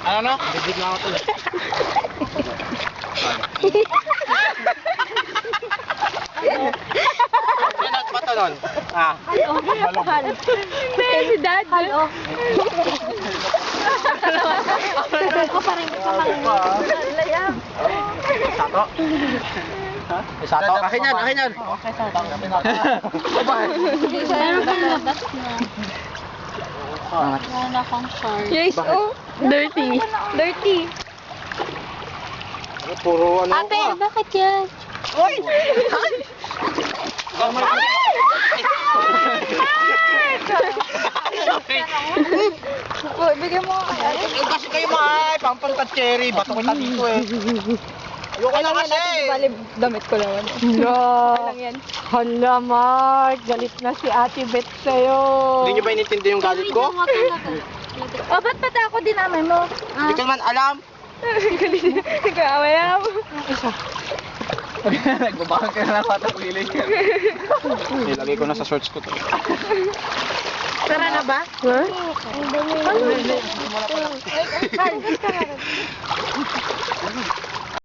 Ano? Bibig lang ako to. Yan ang bato nun. Ah. Halo. Si Dad. Halo. Ako parang layang. Sato. Sato. Akin yan, akin yan. Meron kang labas na. Wala kang shark. Yes, oh. Dirty. Dirty. Puro ano Ate, bakit yan? Oy! Uy, bigyan mo ako kaya. Kasi kayo maay, pampaltat cherry, bato kita dito eh. Ayoko na kasi. Bali, damit ko naman. Yeah. Lang yan. Hala, Mark. Galit na si Ate Beth sa'yo. Hindi nyo ba inintindi yung galit ko? Oh, ba't pati ako dinamay mo? Hindi ko naman alam. Nag-aaway ako. Nagbabahan ka na lang patapili. Nilagay ko na sa shorts ko to. Tara na ba? Huh? Ay,